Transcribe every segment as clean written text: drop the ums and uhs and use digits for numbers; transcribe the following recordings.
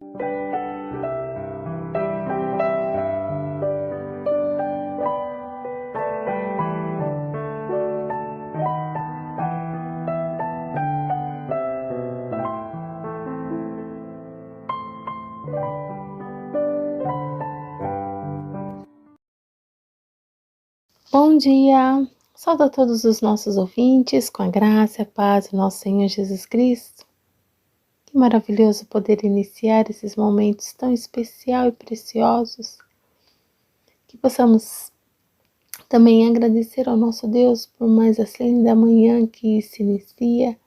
Bom dia! Saúdo a todos os nossos ouvintes com a graça e a paz do nosso Senhor Jesus Cristo. Que maravilhoso poder iniciar esses momentos tão especiais e preciosos. Que possamos também agradecer ao nosso Deus por mais essa linda manhã que se inicia,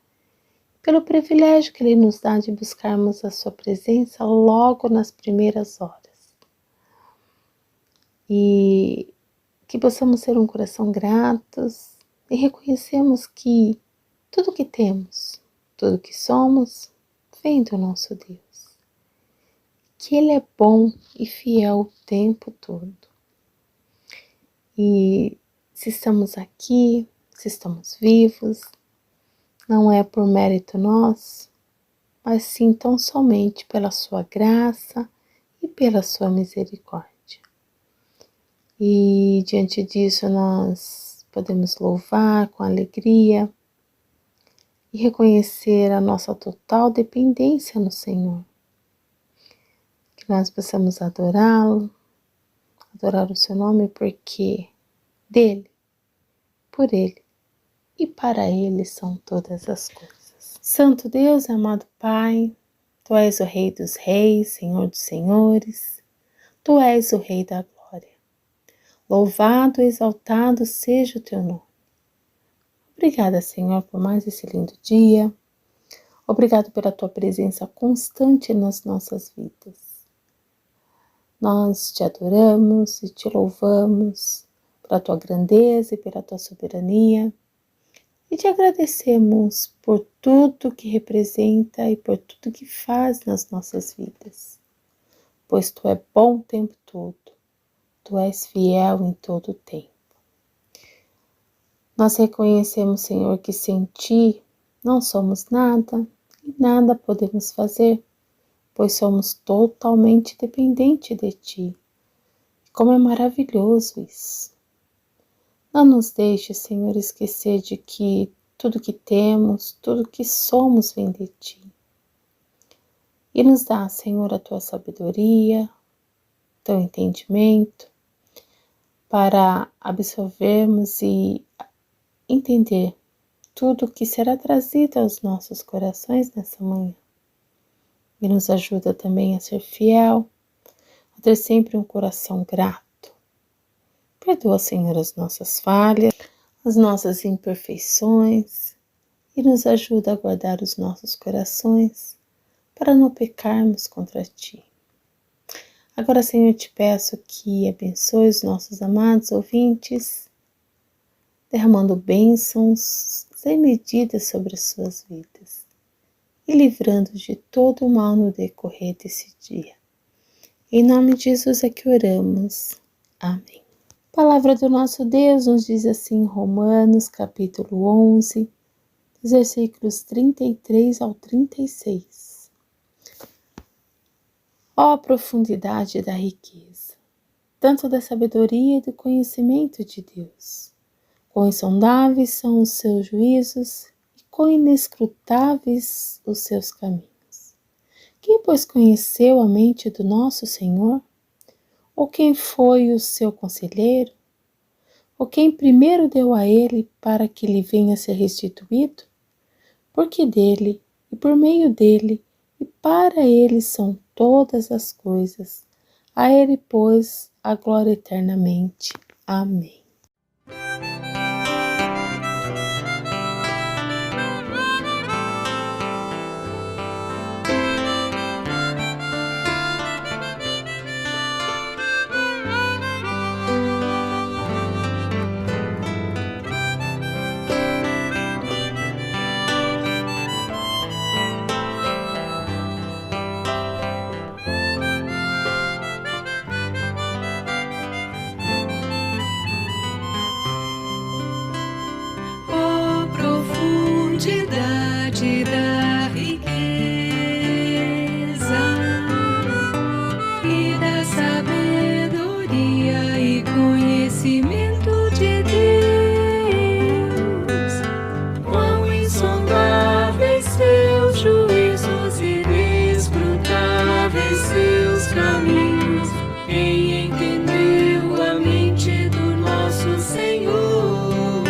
pelo privilégio que Ele nos dá de buscarmos a Sua presença logo nas primeiras horas. E que possamos ter um coração gratos e reconhecemos que tudo que temos, tudo que somos, vem do nosso Deus. Que Ele é bom e fiel o tempo todo. E se estamos aqui, se estamos vivos, não é por mérito nosso, mas sim tão somente pela sua graça e pela sua misericórdia. E diante disso nós podemos louvar com alegria e reconhecer a nossa total dependência no Senhor. Que nós possamos adorá-lo, adorar o seu nome, porque dele, por ele e para ele são todas as coisas. Santo Deus, amado Pai, Tu és o Rei dos Reis, Senhor dos Senhores, Tu és o Rei da Glória. Louvado e exaltado seja o Teu nome. Obrigada, Senhor, por mais esse lindo dia. Obrigado pela Tua presença constante nas nossas vidas. Nós Te adoramos e Te louvamos pela Tua grandeza e pela Tua soberania. E Te agradecemos por tudo que representa e por tudo que faz nas nossas vidas. Pois Tu é bom o tempo todo. Tu és fiel em todo o tempo. Nós reconhecemos, Senhor, que sem Ti não somos nada e nada podemos fazer, pois somos totalmente dependentes de Ti. Como é maravilhoso isso. Não nos deixe, Senhor, esquecer de que tudo que temos, tudo que somos vem de Ti. E nos dá, Senhor, a Tua sabedoria, Teu entendimento, para absorvermos e entender tudo que será trazido aos nossos corações nessa manhã. E nos ajuda também a ser fiel, a ter sempre um coração grato. Perdoa, Senhor, as nossas falhas, as nossas imperfeições e nos ajuda a guardar os nossos corações para não pecarmos contra Ti. Agora, Senhor, te peço que abençoe os nossos amados ouvintes, derramando bênçãos sem medida sobre as suas vidas e livrando-os de todo o mal no decorrer desse dia. Em nome de Jesus é que oramos. Amém. A palavra do nosso Deus nos diz assim em Romanos, capítulo 11, dos versículos 33 ao 36. Ó profundidade da riqueza, tanto da sabedoria e do conhecimento de Deus! Quão insondáveis são os seus juízos e quão inescrutáveis os seus caminhos. Quem, pois, conheceu a mente do nosso Senhor? Ou quem foi o seu conselheiro? Ou quem primeiro deu a ele para que lhe venha a ser restituído? Porque dele, e por meio dele, e para ele são todas as coisas. A ele, pois, a glória eternamente. Amém. conhece seus caminhos, quem entendeu a mente do nosso Senhor.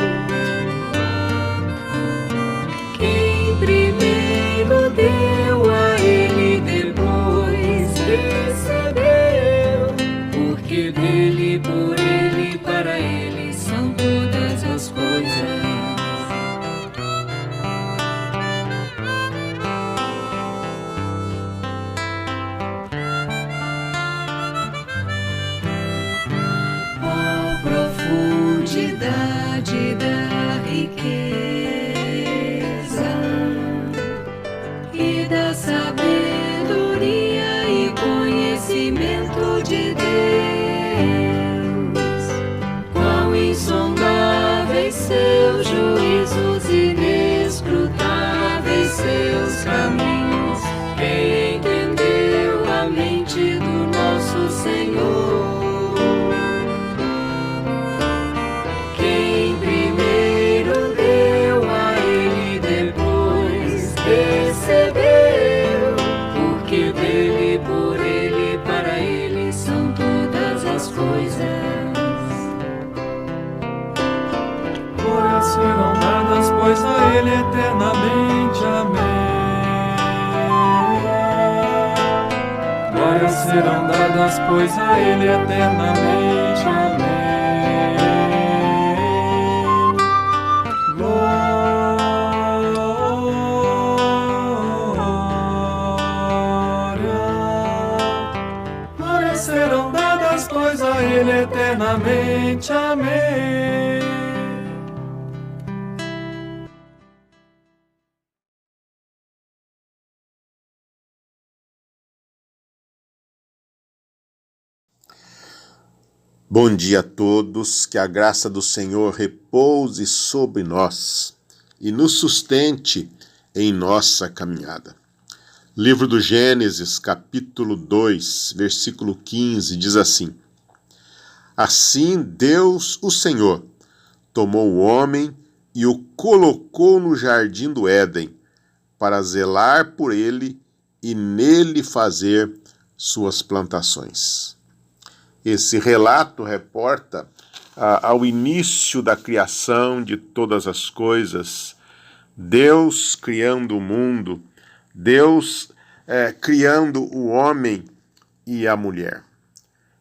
Quem primeiro deu a Ele, depois recebeu, porque dele, por Ele, para Ele são todas as coisas. Profundidade da riqueza e da sabedoria e conhecimento de Deus. Quão insondáveis seus juízos, inescrutáveis seus caminhos. Quem entendeu a mente do nosso Senhor? Recebeu, porque dele, por ele, para ele são todas as coisas. Glórias serão dadas, pois a ele eternamente. Amém. Glórias serão dadas, pois a ele eternamente. Amém. Serão dadas, pois a Ele eternamente. Amém. Bom dia a todos, que a graça do Senhor repouse sobre nós e nos sustente em nossa caminhada. Livro do Gênesis, capítulo 2, versículo 15, diz assim: Assim Deus, o Senhor, tomou o homem e o colocou no jardim do Éden, para zelar por ele e nele fazer suas plantações. Esse relato reporta ao início da criação de todas as coisas, Deus criando o mundo, Deus criando o homem e a mulher.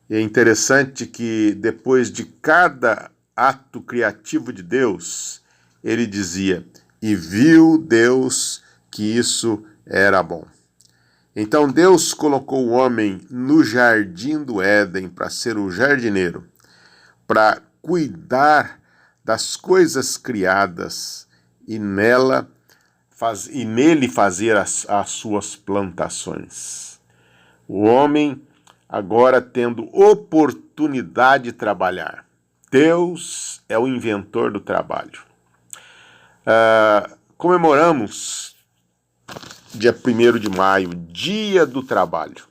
E é interessante que depois de cada ato criativo de Deus, ele dizia, e viu Deus que isso era bom. Então Deus colocou o homem no jardim do Éden para ser o jardineiro, para cuidar das coisas criadas e nele fazer as suas plantações. O homem agora tendo oportunidade de trabalhar. Deus é o inventor do trabalho. Comemoramos dia 1º de maio, Dia do Trabalho.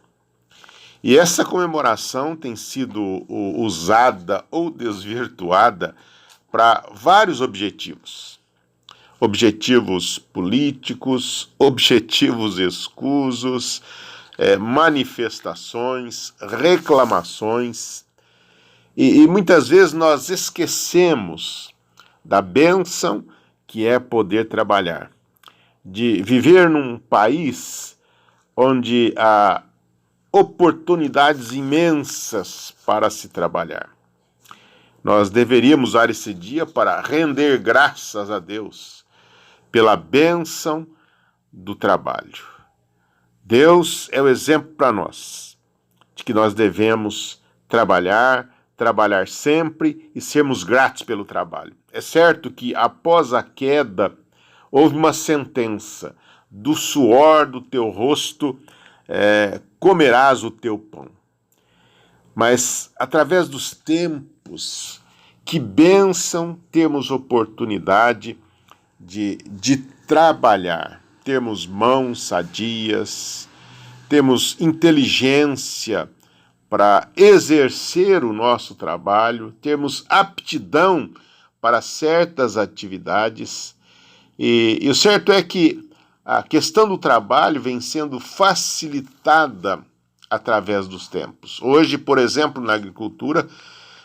E essa comemoração tem sido usada ou desvirtuada para vários objetivos. Objetivos políticos, objetivos escusos, manifestações, reclamações. E muitas vezes nós esquecemos da bênção que é poder trabalhar, de viver num país onde há oportunidades imensas para se trabalhar. Nós deveríamos usar esse dia para render graças a Deus pela bênção do trabalho. Deus é o exemplo para nós de que nós devemos trabalhar sempre e sermos gratos pelo trabalho. É certo que após a queda houve uma sentença: do suor do teu rosto comerás o teu pão. Mas através dos tempos, que bênção termos oportunidade de trabalhar, termos mãos sadias, temos inteligência para exercer o nosso trabalho, termos aptidão para certas atividades. E o certo é que a questão do trabalho vem sendo facilitada através dos tempos. Hoje, por exemplo, na agricultura,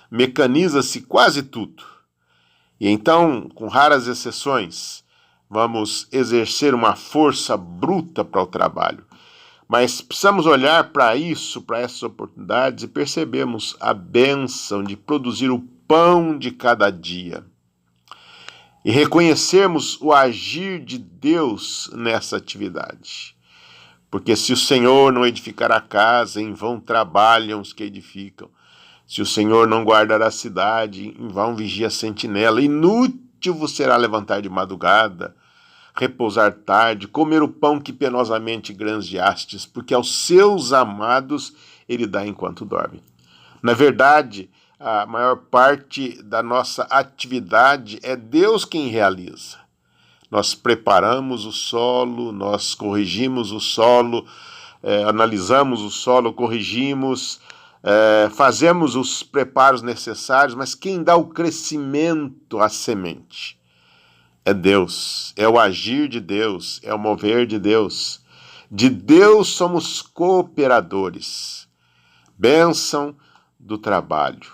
mecaniza-se quase tudo. E então, com raras exceções, vamos exercer uma força bruta para o trabalho. Mas precisamos olhar para isso, para essas oportunidades, e percebemos a bênção de produzir o pão de cada dia. E reconhecermos o agir de Deus nessa atividade. Porque se o Senhor não edificar a casa, em vão trabalham os que edificam. Se o Senhor não guardar a cidade, em vão vigia a sentinela. Inútil vos será levantar de madrugada, repousar tarde, comer o pão que penosamente granjeastes, porque aos seus amados ele dá enquanto dorme. Na verdade, a maior parte da nossa atividade é Deus quem realiza. Nós preparamos o solo, nós corrigimos o solo, analisamos o solo, corrigimos, fazemos os preparos necessários, mas quem dá o crescimento à semente é Deus, é o agir de Deus, é o mover de Deus. De Deus somos cooperadores. Bênção do trabalho.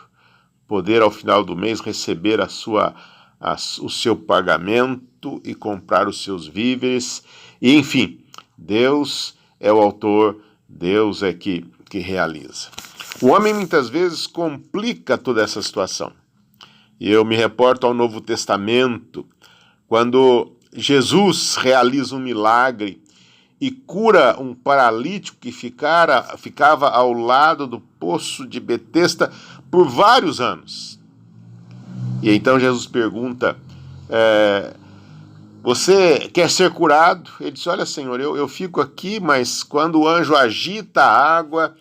Poder ao final do mês receber o seu pagamento e comprar os seus víveres. E, enfim, Deus é o autor, Deus é que realiza. O homem muitas vezes complica toda essa situação. E eu me reporto ao Novo Testamento, quando Jesus realiza um milagre e cura um paralítico que ficava ao lado do poço de Betesda por vários anos. E então Jesus pergunta, você quer ser curado? Ele diz, olha, Senhor, eu fico aqui, mas quando o anjo agita a água,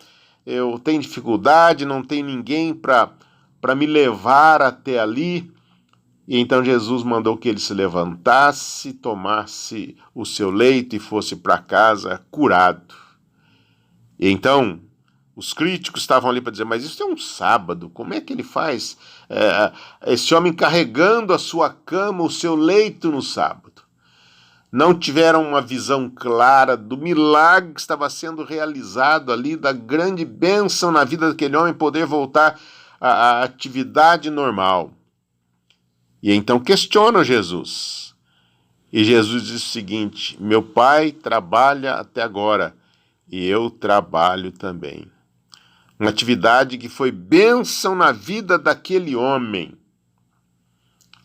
eu tenho dificuldade, não tem ninguém para me levar até ali. E então Jesus mandou que ele se levantasse, tomasse o seu leito e fosse para casa curado. E então os críticos estavam ali para dizer, mas isso é um sábado, como é que ele faz? Esse homem carregando a sua cama, o seu leito no sábado. Não tiveram uma visão clara do milagre que estava sendo realizado ali, da grande bênção na vida daquele homem poder voltar à atividade normal. E então questionam Jesus. E Jesus diz o seguinte, meu pai trabalha até agora e eu trabalho também. Uma atividade que foi bênção na vida daquele homem.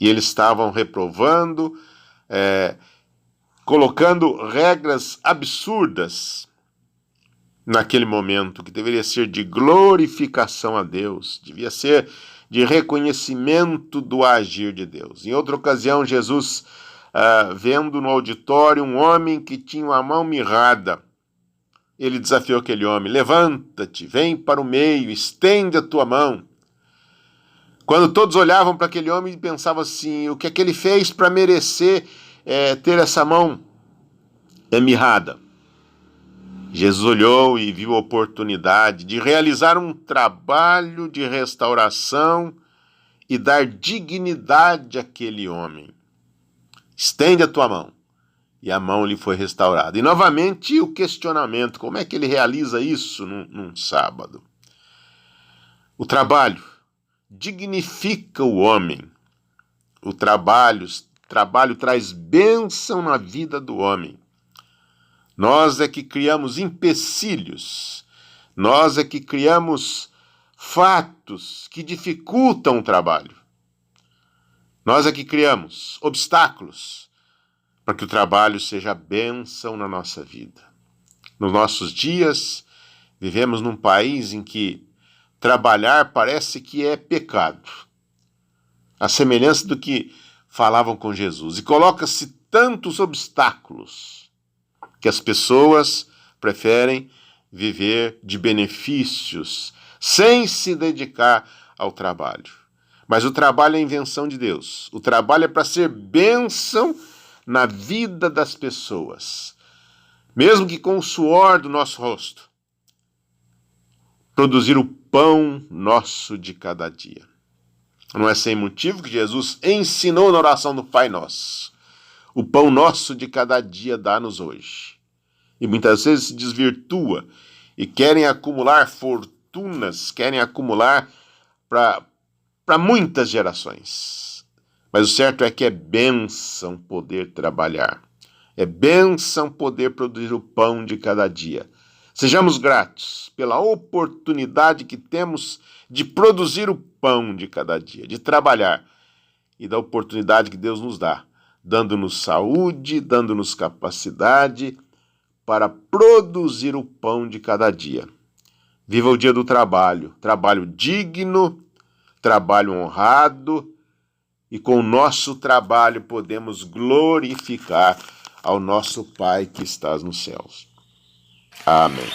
E eles estavam reprovando, colocando regras absurdas naquele momento, que deveria ser de glorificação a Deus, devia ser de reconhecimento do agir de Deus. Em outra ocasião, Jesus, vendo no auditório um homem que tinha uma mão mirrada, ele desafiou aquele homem, levanta-te, vem para o meio, estende a tua mão. Quando todos olhavam para aquele homem e pensavam assim, o que é que ele fez para merecer ter essa mão mirrada? Jesus olhou e viu a oportunidade de realizar um trabalho de restauração e dar dignidade àquele homem. Estende a tua mão. E a mão lhe foi restaurada. E novamente o questionamento, como é que ele realiza isso num sábado? O trabalho dignifica o homem. O trabalho traz bênção na vida do homem. Nós é que criamos empecilhos, nós é que criamos fatos que dificultam o trabalho. Nós é que criamos obstáculos para que o trabalho seja bênção na nossa vida. Nos nossos dias, vivemos num país em que trabalhar parece que é pecado, a semelhança do que falavam com Jesus. E coloca-se tantos obstáculos que as pessoas preferem viver de benefícios sem se dedicar ao trabalho. Mas o trabalho é a invenção de Deus. O trabalho é para ser bênção na vida das pessoas. Mesmo que com o suor do nosso rosto. Produzir o pão nosso de cada dia. Não é sem motivo que Jesus ensinou na oração do Pai Nosso. O pão nosso de cada dia dá-nos hoje. E muitas vezes se desvirtua e querem acumular fortunas, querem acumular para muitas gerações. Mas o certo é que é bênção poder trabalhar. É bênção poder produzir o pão de cada dia. Sejamos gratos pela oportunidade que temos de produzir o pão de cada dia, de trabalhar, e da oportunidade que Deus nos dá, dando-nos saúde, dando-nos capacidade para produzir o pão de cada dia. Viva o dia do trabalho, trabalho digno, trabalho honrado, e com o nosso trabalho podemos glorificar ao nosso Pai que estás nos céus. Amém.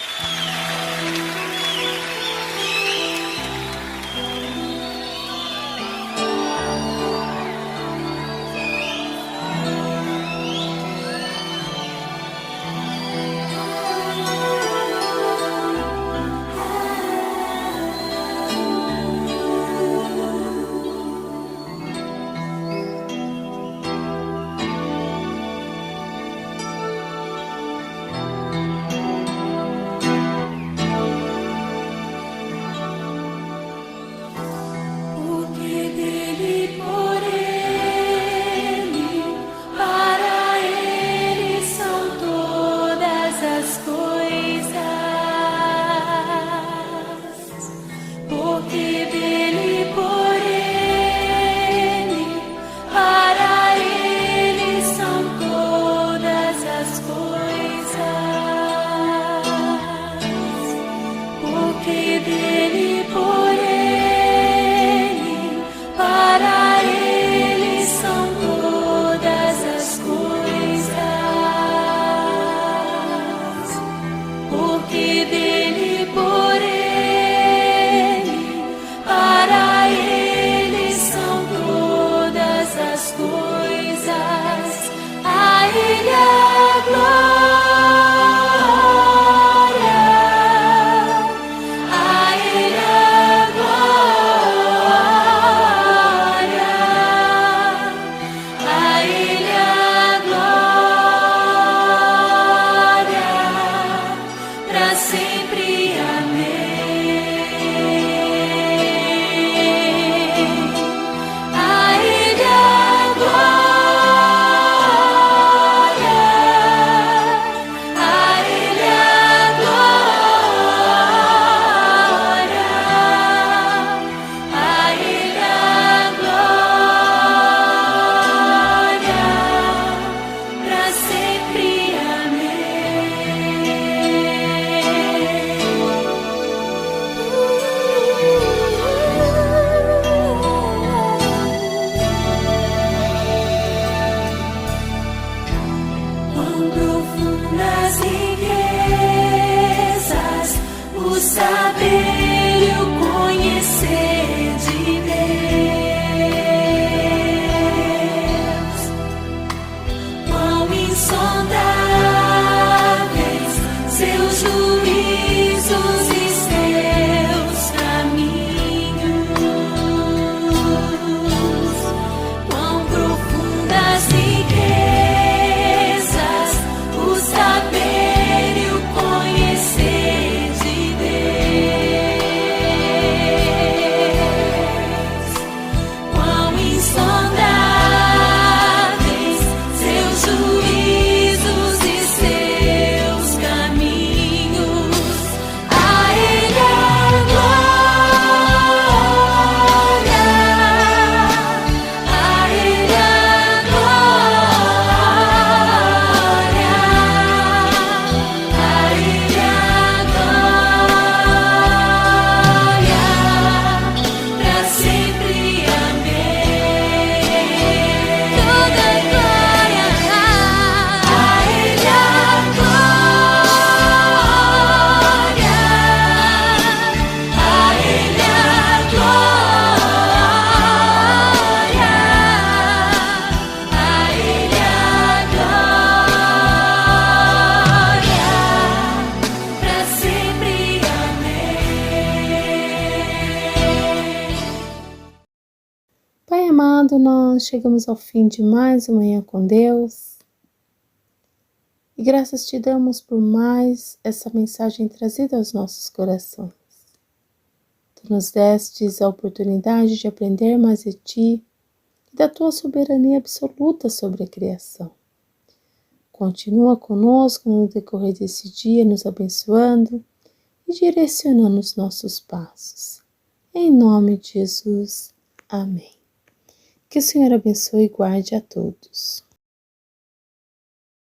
Amado, nós chegamos ao fim de mais uma Manhã com Deus E graças te damos por mais essa mensagem trazida aos nossos corações. Tu nos destes a oportunidade de aprender mais de ti e da tua soberania absoluta sobre a criação. Continua conosco no decorrer desse dia, nos abençoando e direcionando os nossos passos. Em nome de Jesus. Amém. Que o Senhor abençoe e guarde a todos.